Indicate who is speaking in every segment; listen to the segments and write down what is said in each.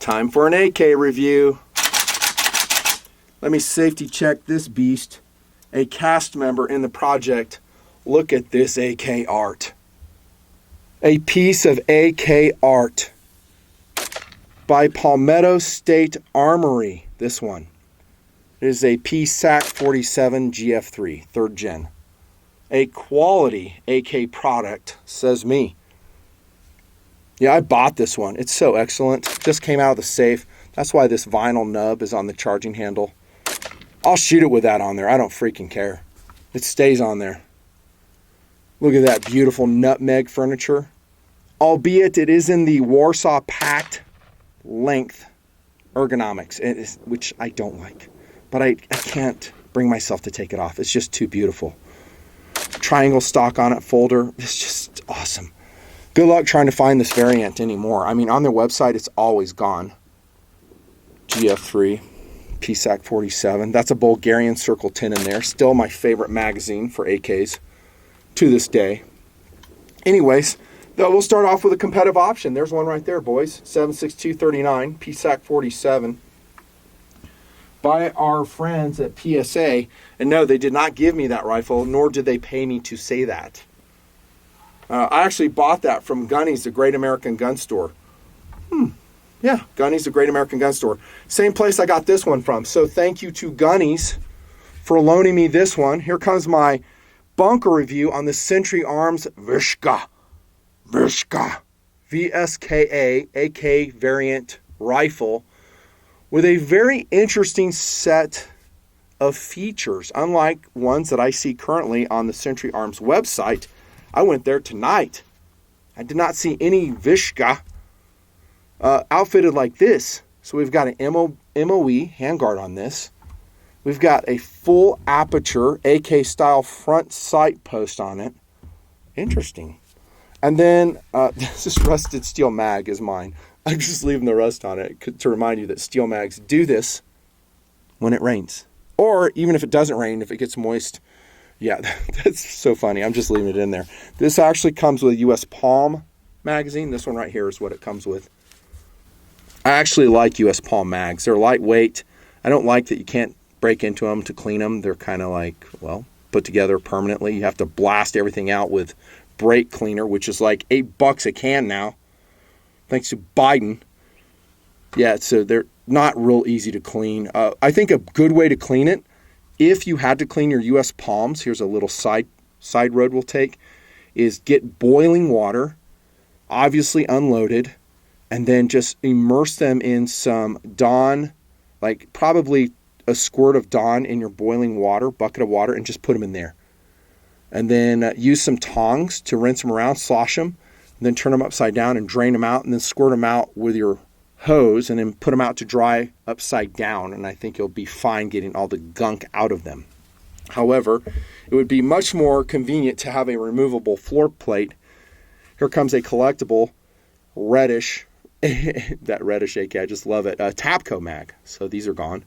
Speaker 1: Time for an AK review. Let me safety check this beast. A cast member in the project. Look at this AK art. A piece of AK art by Palmetto State Armory. This one. It is a PSAC 47 GF3, 3rd gen. A quality AK product, says me. Yeah, I bought this one. It's so excellent. Just came out of the safe. That's why this vinyl nub is on the charging handle. I'll shoot it with that on there. I don't freaking care. It stays on there. Look at that beautiful nutmeg furniture. Albeit it is in the Warsaw Pact length ergonomics, which I don't like. But I can't bring myself to take it off. It's just too beautiful. Triangle stock on it folder. It's just awesome. Good luck trying to find this variant anymore. I mean, on their website, it's always gone. GF3, PSAC 47. That's a Bulgarian Circle 10 in there. Still my favorite magazine for AKs to this day. Anyways, though, we'll start off with a competitive option. There's one right there, boys. 7.6239, PSAC 47. By our friends at PSA. And no, they did not give me that rifle, nor did they pay me to say that. I actually bought that from Gunny's, the Great American Gun Store. Yeah, Gunny's, the Great American Gun Store. Same place I got this one from. So thank you to Gunny's for loaning me this one. Here comes my bunker review on the Century Arms VSKA VSKA AK variant rifle with a very interesting set of features, unlike ones that I see currently on the Century Arms website. I went there tonight. I did not see any VSKA outfitted like this. So we've got an MOE handguard on this. We've got a full aperture AK style front sight post on it. Interesting. And then this rusted steel mag is mine. I'm just leaving the rust on it to remind you that steel mags do this when it rains. Or even if it doesn't rain, if it gets moist. Yeah, that's so funny. I'm just leaving it in there. This actually comes with a US Palm magazine. This one right here is what it comes with. I actually like US Palm mags. They're lightweight. I don't like that you can't break into them to clean them. They're kind of like, well, put together permanently. You have to blast everything out with brake cleaner, which is like $8 a can now. Thanks to Biden. Yeah, so they're not real easy to clean. I think a good way to clean it, if you had to clean your US Palms, here's a little side road we'll take, is get boiling water, obviously unloaded, and then just immerse them in some Dawn, like probably a squirt of Dawn in your boiling water, bucket of water, and just put them in there. And then use some tongs to rinse them around, slosh them, and then turn them upside down and drain them out, and then squirt them out with your hose, and then put them out to dry upside down, and I think you'll be fine getting all the gunk out of them. However, it would be much more convenient to have a removable floor plate. Here comes a collectible reddish, that reddish AK, I just love it, Tapco mag. So these are gone.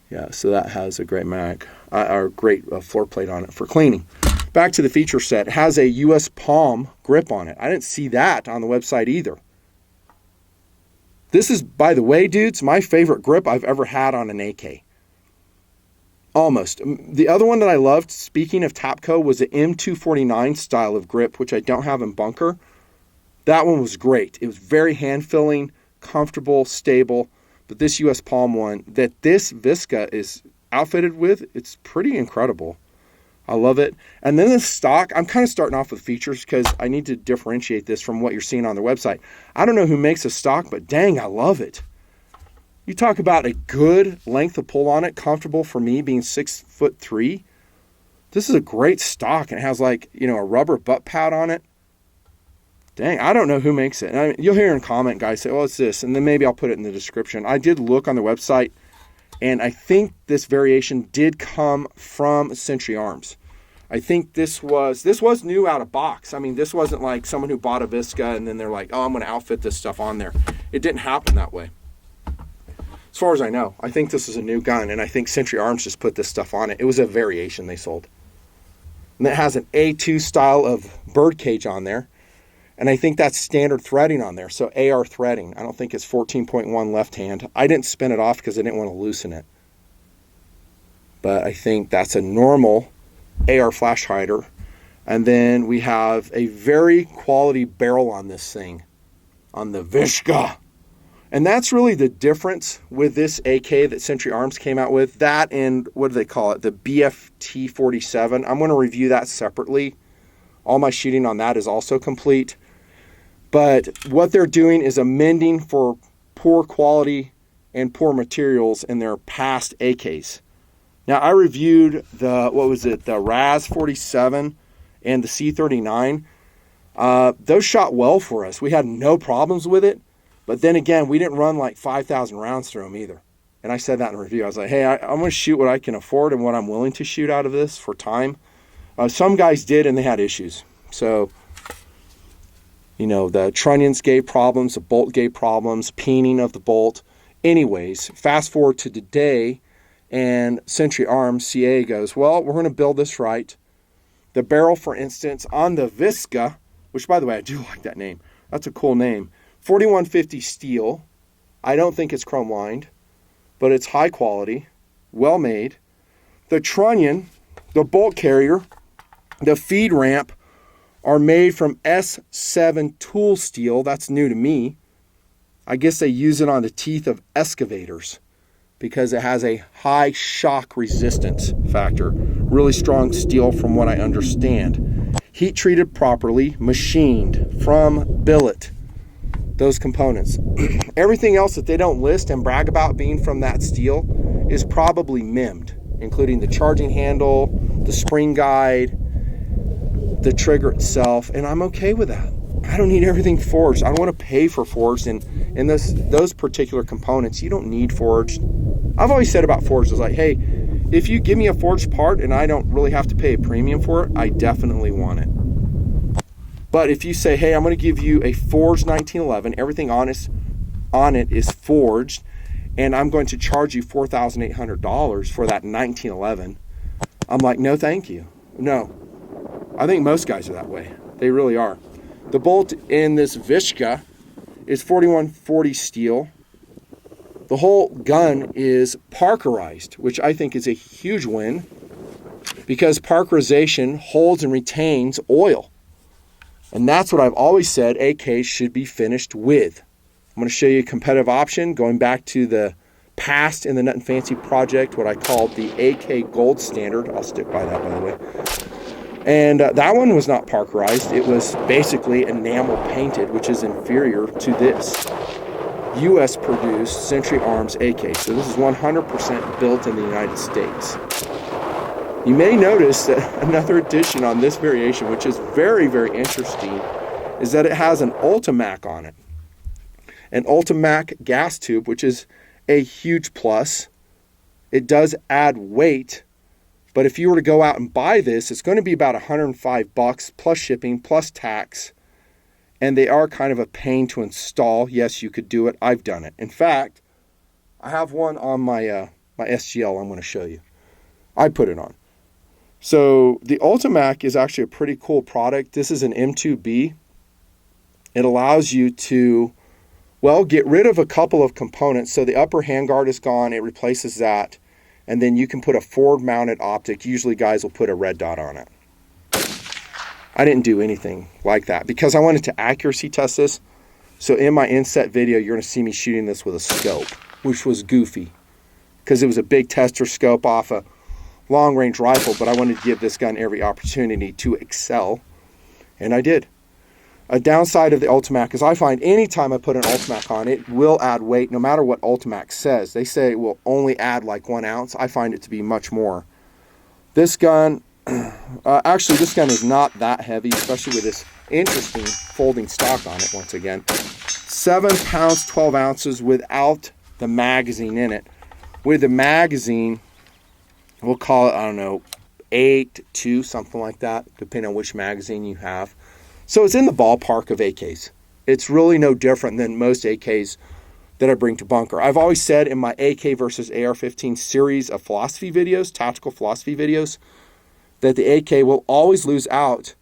Speaker 1: Yeah, so that has a great mag, or great floor plate on it for cleaning. Back to the feature set. It has a US Palm grip on it. I didn't see that on the website either. This is, by the way, dudes, my favorite grip I've ever had on an AK. Almost. The other one that I loved, speaking of Tapco, was the M249 style of grip, which I don't have in bunker. That one was great. It was very hand-filling, comfortable, stable. But this US Palm one that this VSKA is outfitted with, it's pretty incredible. I love it. And then the stock, I'm kind of starting off with features because I need to differentiate this from what you're seeing on their website. I don't know who makes a stock, but dang, I love it. You talk about a good length of pull on it, comfortable for me being 6'3". This is a great stock, and it has like, a rubber butt pad on it. Dang, I don't know who makes it. I mean, you'll hear in comment guys say, oh, it's this, and then maybe I'll put it in the description. I did look on their website, and I think this variation did come from Century Arms. I think this was new out of box. I mean, this wasn't like someone who bought a VSKA and then they're like, oh, I'm going to outfit this stuff on there. It didn't happen that way. As far as I know, I think this is a new gun, and I think Century Arms just put this stuff on it. It was a variation they sold. And it has an A2 style of bird cage on there. And I think that's standard threading on there. So AR threading. I don't think it's 14.1 left hand. I didn't spin it off because I didn't want to loosen it. But I think that's a normal AR flash hider. And then we have a very quality barrel on this thing, on the VSKA. And that's really the difference with this AK that Century Arms came out with. That and, what do they call it? The BFT47. I'm going to review that separately. All my shooting on that is also complete. But what they're doing is amending for poor quality and poor materials in their past AKs. Now, I reviewed the RAS 47 and the C39. Those shot well for us. We had no problems with it. But then again, we didn't run like 5,000 rounds through them either. And I said that in a review. I was like, hey, I'm going to shoot what I can afford and what I'm willing to shoot out of this for time. Some guys did, and they had issues. So, the trunnions gave problems, the bolt gave problems, peening of the bolt. Anyways, fast forward to today, and Century Arms CA goes, well, we're going to build this right. The barrel, for instance, on the VSKA, which, by the way, I do like that name. That's a cool name. 4150 steel. I don't think it's chrome lined, but it's high quality, well made. The trunnion, the bolt carrier, the feed ramp are made from S7 tool steel. That's new to me. I guess they use it on the teeth of excavators because it has a high shock resistance factor. Really strong steel from what I understand. Heat treated properly, machined from billet. Those components. Everything else that they don't list and brag about being from that steel is probably MIM'd, including the charging handle, the spring guide, the trigger itself, and I'm okay with that. I don't need everything forged. I don't want to pay for forged, and in those particular components, you don't need forged. I've always said about forged is like, hey, if you give me a forged part and I don't really have to pay a premium for it, I definitely want it. But if you say, hey, I'm going to give you a forged 1911, everything on it is forged, and I'm going to charge you $4,800 for that 1911, I'm like, no, thank you. No. I think most guys are that way. They really are. The bolt in this VSKA is 4140 steel. The whole gun is Parkerized, which I think is a huge win because Parkerization holds and retains oil. And that's what I've always said AKs should be finished with. I'm going to show you a competitive option going back to the past in the Nut and Fancy project, what I called the AK Gold Standard. I'll stick by that, by the way. And that one was not Parkerized. It was basically enamel painted, which is inferior to this U.S. produced Century Arms AK. So this is 100% built in the United States. You may notice that another addition on this variation, which is very, very interesting, is that it has an Ultimac on it. An Ultimac gas tube, which is a huge plus. It does add weight, but if you were to go out and buy this, it's going to be about $105 plus shipping, plus tax, and they are kind of a pain to install. Yes, you could do it. I've done it. In fact, I have one on my SGL I'm going to show you. I put it on. So the Ultimac is actually a pretty cool product. This is an M2B. It allows you to, well, get rid of a couple of components. So the upper handguard is gone. It replaces that. And then you can put a forward-mounted optic. Usually guys will put a red dot on it. I didn't do anything like that because I wanted to accuracy test this. So in my inset video, you're going to see me shooting this with a scope, which was goofy because it was a big tester scope off a long-range rifle, but I wanted to give this gun every opportunity to excel, and I did. A downside of the Ultimac is I find anytime I put an Ultimac on, it will add weight no matter what Ultimac says. They say it will only add like 1 ounce. I find it to be much more. This gun, actually this gun is not that heavy, especially with this interesting folding stock on it once again. 7 pounds, 12 ounces without the magazine in it. With the magazine, we'll call it, I don't know, 8-2, something like that, depending on which magazine you have. So it's in the ballpark of AKs. It's really no different than most AKs that I bring to bunker. I've always said in my AK versus AR-15 series of philosophy videos, tactical philosophy videos, that the AK will always lose out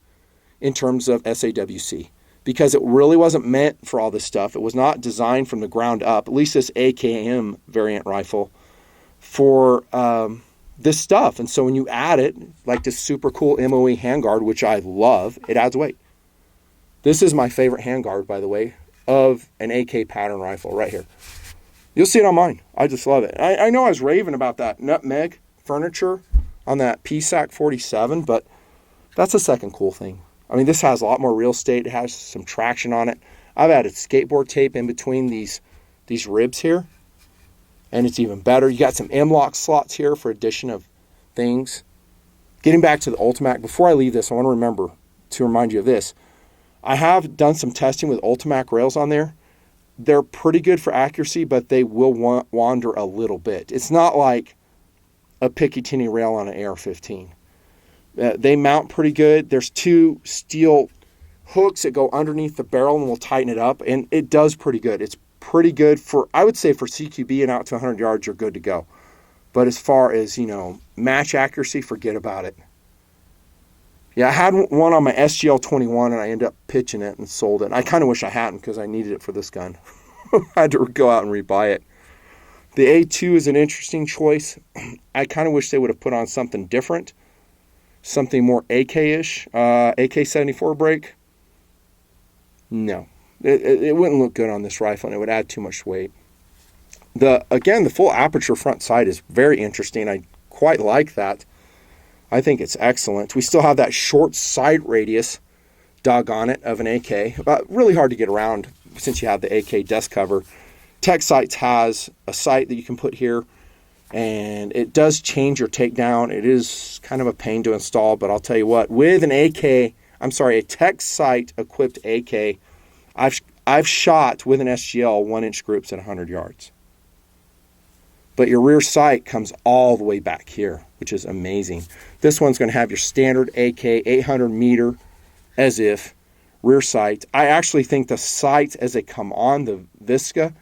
Speaker 1: in terms of SAWC. because it really wasn't meant for all this stuff. It was not designed from the ground up, at least this AKM variant rifle, for this stuff. And so when you add it, like this super cool MOE handguard, which I love, it adds weight. This is my favorite handguard, by the way, of an AK pattern rifle right here. You'll see it on mine. I just love it. I know I was raving about that nutmeg furniture on that PSAC 47, but that's the second cool thing. I mean, this has a lot more real estate. It has some traction on it. I've added skateboard tape in between these ribs here, and it's even better. You got some M-lock slots here for addition of things. Getting back to the Ultimac, before I leave this, I want to remind you of this. I have done some testing with Ultimac rails on there. They're pretty good for accuracy, but they will wander a little bit. It's not like a Picatinny rail on an AR-15. They mount pretty good. There's 2 steel hooks that go underneath the barrel and will tighten it up, and it does pretty good. It's pretty good for, I would say, for CQB and out to 100 yards, you're good to go. But as far as, match accuracy, forget about it. Yeah, I had one on my SGL 21, and I ended up pitching it and sold it. I kind of wish I hadn't because I needed it for this gun. I had to go out and rebuy it. The A2 is an interesting choice. I kind of wish they would have put on something different, something more AK-ish. AK-74 break. No, it wouldn't look good on this rifle, and it would add too much weight. The full aperture front sight is very interesting. I quite like that. I think it's excellent. We still have that short sight radius, doggone it, of an AK. But really hard to get around since you have the AK dust cover. Tech Sights has a sight that you can put here, and it does change your takedown. It is kind of a pain to install, but I'll tell you what, with a Tech Sight equipped AK, I've shot with an SGL 1-inch groups at 100 yards. But your rear sight comes all the way back here, which is amazing. This one's going to have your standard AK 800 meter as if rear sight. I actually think the sights as they come on the VSKA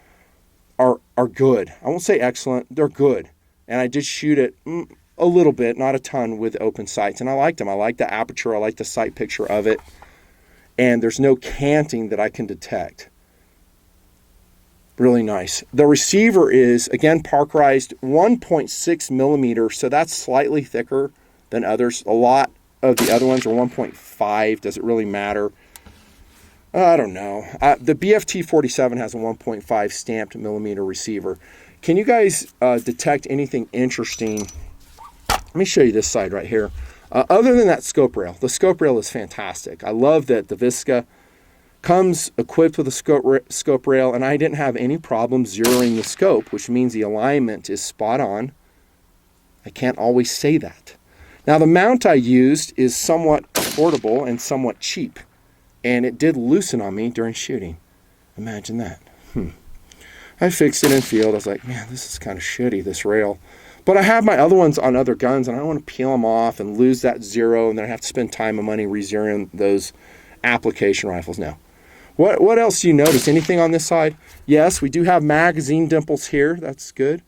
Speaker 1: are good. I won't say excellent. They're good. And I did shoot it a little bit, not a ton, with open sights. And I liked them. I like the aperture. I like the sight picture of it. And there's no canting that I can detect. Really nice. The receiver is, again, parkerized 1.6 millimeter, so that's slightly thicker than others. A lot of the other ones are 1.5. Does it really matter? I don't know. The BFT 47 has a 1.5 stamped millimeter receiver. Can you guys detect anything interesting? Let me show you this side right here. Other than that scope rail, the scope rail is fantastic. I love that the VSKA comes equipped with a scope rail, and I didn't have any problem zeroing the scope, which means the alignment is spot on. I can't always say that. Now, the mount I used is somewhat affordable and somewhat cheap, and it did loosen on me during shooting. Imagine that. I fixed it in field. I was like, man, this is kind of shitty, this rail. But I have my other ones on other guns, and I don't want to peel them off and lose that zero, and then I have to spend time and money re-zeroing those application rifles now. What else do you notice? Anything on this side? Yes, we do have magazine dimples here. That's good.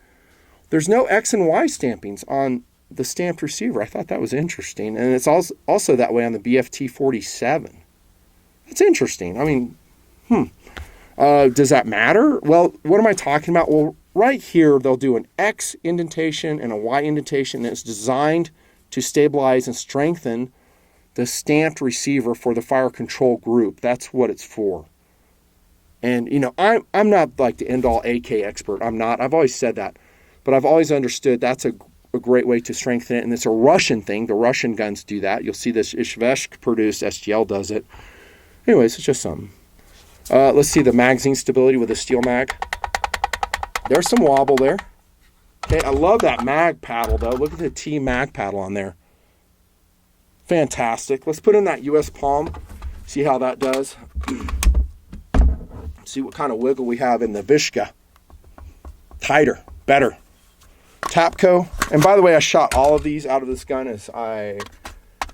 Speaker 1: There's no X and Y stampings on the stamped receiver. I thought that was interesting. And it's also that way on the BFT 47. That's interesting. I mean, does that matter? Well, what am I talking about? Well, right here, they'll do an X indentation and a Y indentation, and it's designed to stabilize and strengthen the stamped receiver for the fire control group. That's what it's for. And, I'm not like the end-all AK expert. I'm not. I've always said that. But I've always understood that's a great way to strengthen it. And it's a Russian thing. The Russian guns do that. You'll see this Ishvesk-produced SGL does it. Anyways, it's just something. Let's see the magazine stability with a steel mag. There's some wobble there. Okay, I love that mag paddle, though. Look at the T mag paddle on there. Fantastic. Let's put in that US Palm. See how that does. See what kind of wiggle we have in the VSKA. Tighter, better. Tapco. And by the way, I shot all of these out of this gun as I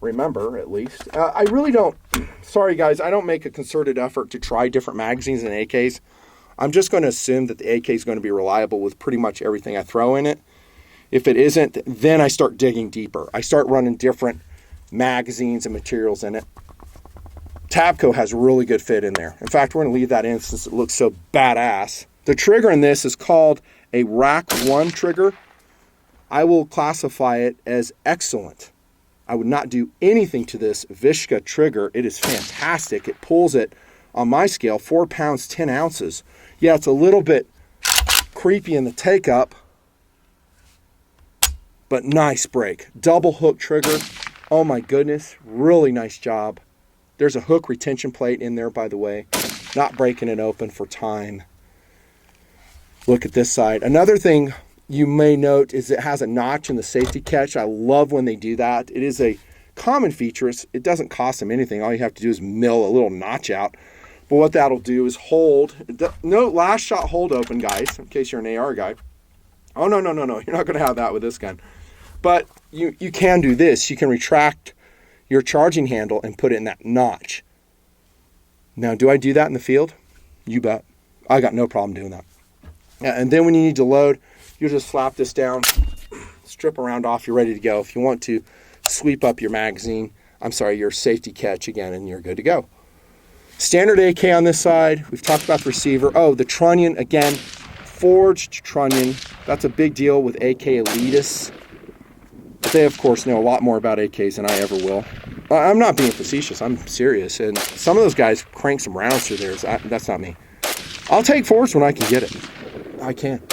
Speaker 1: remember, at least. I really don't, sorry guys, I don't make a concerted effort to try different magazines and AKs. I'm just going to assume that the AK is going to be reliable with pretty much everything I throw in it. If it isn't, then I start digging deeper. I start running different magazines and materials in it Tabco has a really good fit in there. In fact, we're going to leave that in since it looks so badass. The trigger in this is called a Rack 1 trigger. I will classify it as excellent. I would not do anything to this VSKA trigger. It is fantastic. It pulls it, on my scale, 4 pounds, 10 ounces. Yeah, it's a little bit creepy in the take-up, but nice break. Double hook trigger. Oh my goodness, really nice job. There's a hook retention plate in there, by the way. Not breaking it open for time. Look at this side. Another thing you may note is it has a notch in the safety catch. I love when they do that. It is a common feature. It doesn't cost them anything. All you have to do is mill a little notch out. But what that'll do is hold. No last shot hold open, guys, in case you're an AR guy. Oh, no. You're not going to have that with this gun. But you can do this. You can retract your charging handle and put it in that notch. Now, do I do that in the field? You bet. I got no problem doing that. And then when you need to load, you just slap this down, strip around off, you're ready to go. If you want to sweep up your magazine, your safety catch again, and you're good to go. Standard AK on this side. We've talked about the receiver. Oh, the trunnion, again, forged trunnion. That's a big deal with AK elitists. But they, of course, know a lot more about AKs than I ever will. I'm not being facetious. I'm serious. And some of those guys crank some rounds through theirs. That's not me. I'll take forged when I can get it. I can.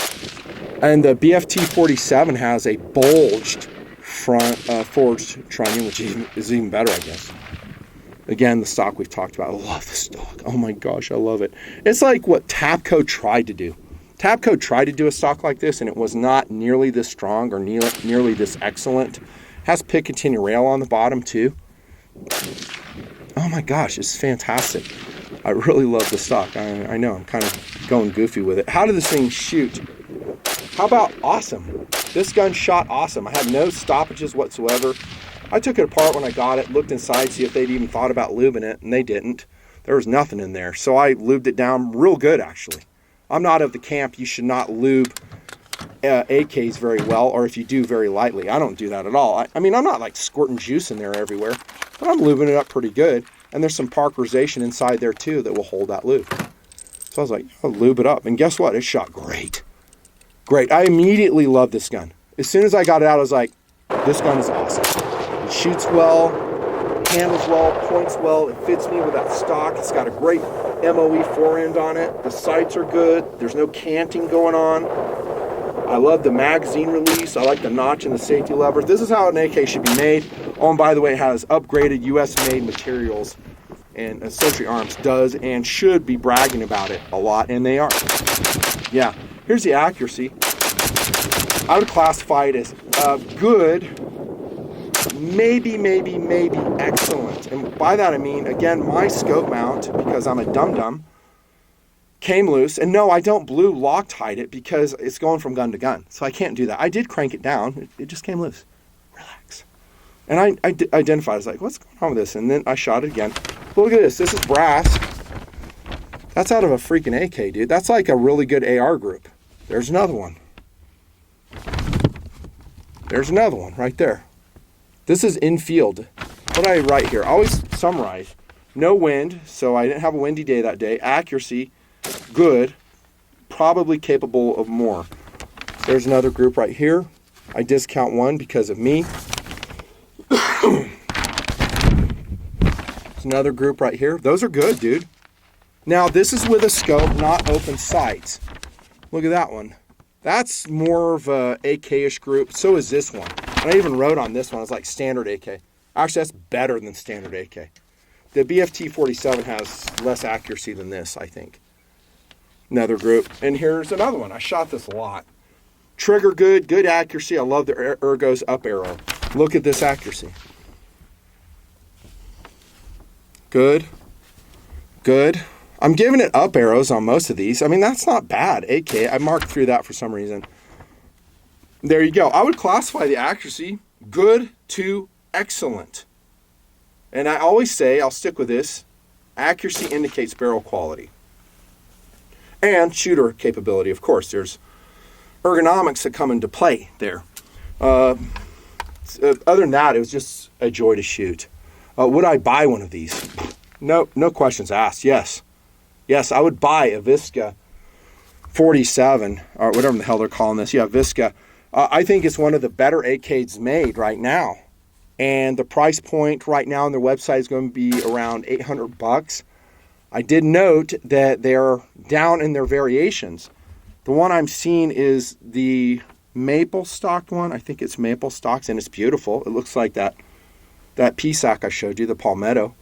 Speaker 1: And the BFT-47 has a bulged front forged trunnion, which is even better, I guess. Again, the stock we've talked about. I love the stock. Oh my gosh, I love it. It's like what Tabco tried to do. Tabco tried to do a stock like this, and it was not nearly this strong or nearly this excellent. It has Picatinny rail on the bottom, too. Oh my gosh, it's fantastic. I really love the stock. I know, I'm kind of going goofy with it. How did this thing shoot? How about awesome? This gun shot awesome. I had no stoppages whatsoever. I took it apart when I got it, looked inside, see if they'd even thought about lubing it, and they didn't. There was nothing in there. So I lubed it down real good, actually. I'm not of the camp you should not lube AKs very well, or if you do, very lightly. I don't do that at all. I mean, I'm not like squirting juice in there everywhere, but I'm lubing it up pretty good. And there's some parkerization inside there too that will hold that lube. So I was like, I'll lube it up. And guess what? It shot great. Great. I immediately loved this gun. As soon as I got it out, I was like, this gun is awesome. It shoots well, handles well, points well. It fits me with that stock. It's got a great MOE forend on it. The sights are good. There's no canting going on. I love the magazine release. I like the notch and the safety lever. This is how an AK should be made. Oh, and by the way, it has upgraded US-made materials. And Century Arms does and should be bragging about it a lot, and they are. Yeah, here's the accuracy. I would classify it as good, maybe excellent. And by that I mean, again, my scope mount, because I'm a dum-dum, came loose. And no, I don't blue Loctite it because it's going from gun to gun. So I can't do that. I did crank it down. It just came loose. Relax. And I identified. I was like, what's going on with this? And then I shot it again. But look at this. This is brass. That's out of a freaking AK, dude. That's like a really good AR group. There's another one. There's another one right there. This is infield. What do I write here? I always summarize. No wind, so I didn't have a windy day that day. Accuracy, good. Probably capable of more. There's another group right here. I discount one because of me. There's another group right here. Those are good, dude. Now, this is with a scope, not open sights. Look at that one. That's more of a AK-ish group. So is this one. And I even wrote on this one, it's like standard AK. Actually, that's better than standard AK. The BFT-47 has less accuracy than this, I think. Another group. And here's another one. I shot this a lot. Trigger good, good accuracy. I love the Ergo's up arrow. Look at this accuracy. Good. Good. I'm giving it up arrows on most of these. I mean, that's not bad. AK, I marked through that for some reason. There you go. I would classify the accuracy good to excellent. And I always say, I'll stick with this, accuracy indicates barrel quality. And shooter capability, of course. There's ergonomics that come into play there. Other than that, it was just a joy to shoot. Would I buy one of these? no questions asked. Yes, I would buy a VSKA 47 or whatever the hell they're calling this. Yeah, VSKA. I think it's one of the better AKs made right now, and the price point right now on their website is going to be around $800. I did note that they're down in their variations. The one I'm seeing is the maple stocked one. I think it's maple stocks, and it's beautiful. It looks like that PSAC I showed you, the palmetto.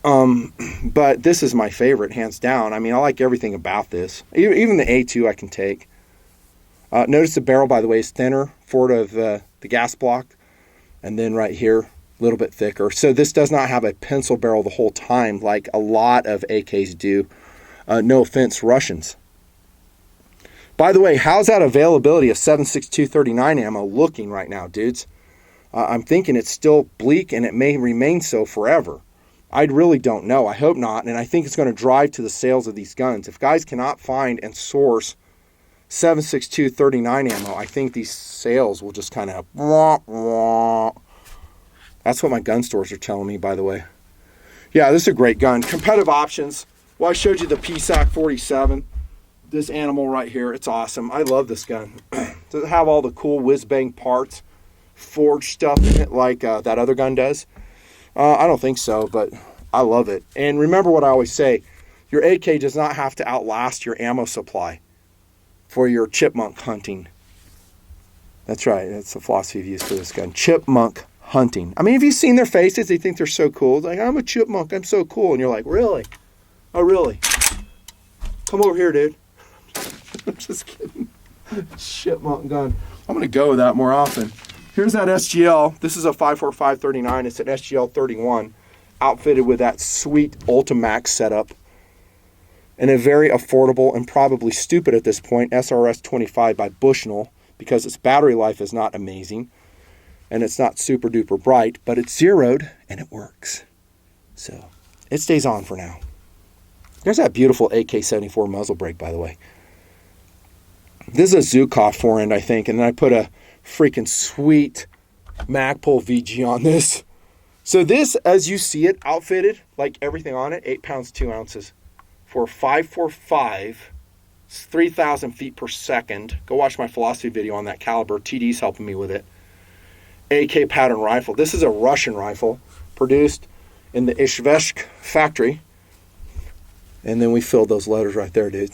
Speaker 1: But this is my favorite, hands down. I mean, I like everything about this. Even the A2 I can take. Notice the barrel, by the way, is thinner forward of the gas block. And then right here, a little bit thicker. So this does not have a pencil barrel the whole time like a lot of AKs do. No offense, Russians. By the way, how's that availability of 7.62 39 ammo looking right now, dudes? I'm thinking it's still bleak and it may remain so forever. I really don't know. I hope not. And I think it's going to drive to the sales of these guns. If guys cannot find and source 7.62 39 ammo, I think these sales will just kind of wah, wah. That's what my gun stores are telling me, by the way. Yeah, this is a great gun. Competitive options. Well, I showed you the PSAC 47. This animal right here, it's awesome. I love this gun. Does it have all the cool whiz-bang parts, forged stuff in it like that other gun does? I don't think so, but I love it. And remember what I always say, your AK does not have to outlast your ammo supply for your chipmunk hunting. That's right. That's the philosophy I've used for this gun. Chipmunk hunting. I mean, have you seen their faces? They think they're so cool. Like, I'm a chipmunk. I'm so cool. And you're like, really? Oh, really? Come over here, dude. I'm just kidding. Chipmunk gun. I'm going to go with that more often. Here's that SGL. This is a 545-39. It's an SGL 31 outfitted with that sweet Ultimax setup and a very affordable and probably stupid at this point SRS 25 by Bushnell because its battery life is not amazing and it's not super duper bright, but it's zeroed and it works. So it stays on for now. There's that beautiful AK-74 muzzle brake, by the way. This is a Zukov forend, I think, and then I put a freaking sweet Magpul VG on this. So this, as you see it, outfitted, like everything on it, 8 pounds, 2 ounces. For 5.45, it's 3,000 feet per second. Go watch my philosophy video on that caliber. TD's helping me with it. AK pattern rifle. This is a Russian rifle produced in the Ishveshk factory. And then we filled those loaders right there, dude.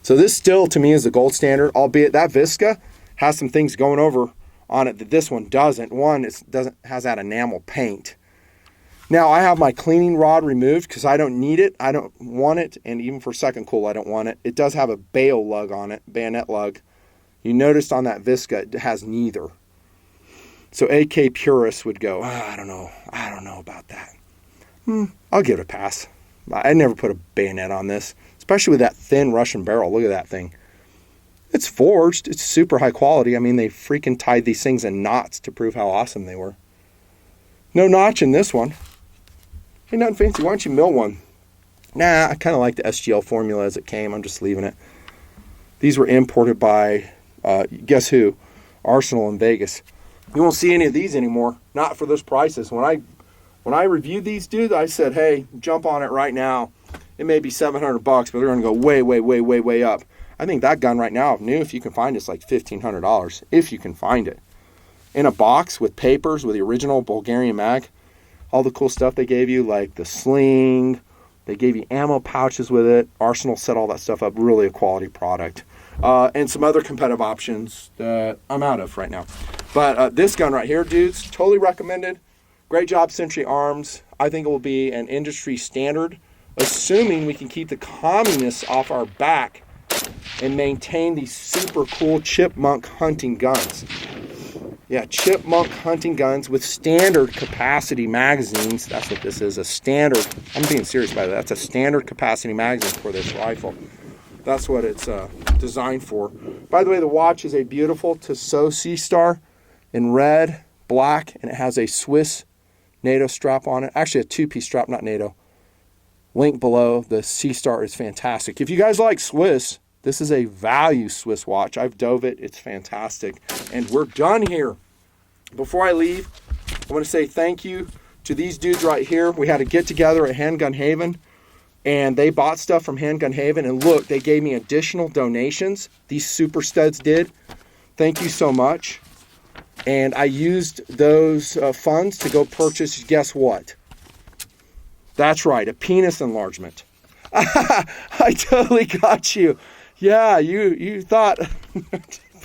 Speaker 1: So this still, to me, is the gold standard, albeit that VSKA has some things going over on it that this one doesn't. One, it has that enamel paint. Now, I have my cleaning rod removed because I don't need it. I don't want it, and even for second cool, I don't want it. It does have a bayo lug on it, bayonet lug. You noticed on that VSKA, it has neither. So AK purists would go, I don't know about that. I'll give it a pass. I never put a bayonet on this, especially with that thin Russian barrel. Look at that thing. It's forged. It's super high quality. I mean, they freaking tied these things in knots to prove how awesome they were. No notch in this one. Hey, nothing fancy. Why don't you mill one? Nah, I kind of like the SGL formula as it came. I'm just leaving it. These were imported by, guess who? Arsenal in Vegas. You won't see any of these anymore. Not for those prices. When I reviewed these, dude, I said, hey, jump on it right now. It may be $700, but they're going to go way, way, way, way, way up. I think that gun right now, new, if you can find it, it's like $1,500, if you can find it. In a box with papers, with the original Bulgarian mag, all the cool stuff they gave you, like the sling, they gave you ammo pouches with it. Arsenal set all that stuff up, really a quality product. And some other competitive options that I'm out of right now. But this gun right here, dudes, totally recommended. Great job, Century Arms. I think it will be an industry standard, assuming we can keep the communists off our back and maintain these super cool chipmunk hunting guns. Yeah, chipmunk hunting guns with standard capacity magazines. That's what this is, a standard. I'm being serious by that. That's a standard capacity magazine for this rifle. That's what it's designed for. By the way, the watch is a beautiful Tissot Sea Star in red, black, and it has a Swiss NATO strap on it. Actually, a two-piece strap, not NATO. Link below. The Sea Star is fantastic. If you guys like Swiss, this is a value Swiss watch. I've dove it. It's fantastic. And we're done here. Before I leave, I want to say thank you to these dudes right here. We had a get together at Handgun Haven, and they bought stuff from Handgun Haven, and look, they gave me additional donations. These super studs did. Thank you so much. And I used those funds to go purchase, guess what? That's right, a penis enlargement. I totally got you. Yeah, you thought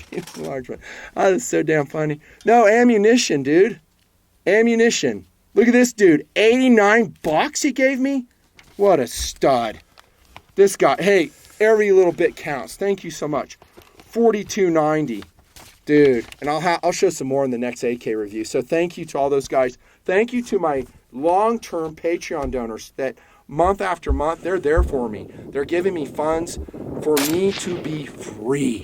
Speaker 1: penis enlargement. Oh, that's so damn funny. No, ammunition, dude. Ammunition. Look at this dude. $89 he gave me? What a stud. This guy, hey, every little bit counts. Thank you so much. $42.90. Dude, and I'll show some more in the next AK review. So thank you to all those guys. Thank you to my long-term Patreon donors that month after month, they're there for me. They're giving me funds for me to be free.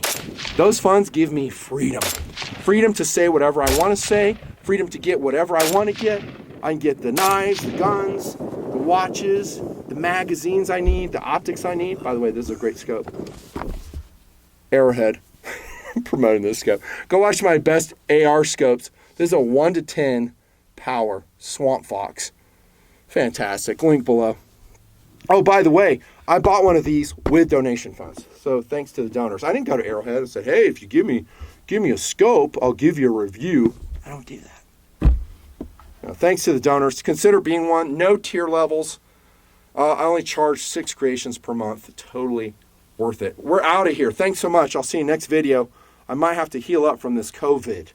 Speaker 1: Those funds give me freedom. Freedom to say whatever I want to say. Freedom to get whatever I want to get. I can get the knives, the guns, the watches, the magazines I need, the optics I need. By the way, this is a great scope. Arrowhead. I'm promoting this scope. Go watch my best AR scopes. This is a 1-10 power Swamp Fox. Fantastic. Link below. Oh, by the way, I bought one of these with donation funds. So thanks to the donors. I didn't go to Arrowhead and say, hey, if you give me a scope, I'll give you a review. I don't do that. Thanks to the donors. Consider being one. No tier levels. I only charge 6 creations per month. Totally worth it. We're out of here. Thanks so much. I'll see you next video. I might have to heal up from this COVID.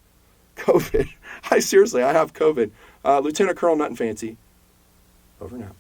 Speaker 1: I have COVID. Lieutenant Colonel Nutnfancy. Over and out.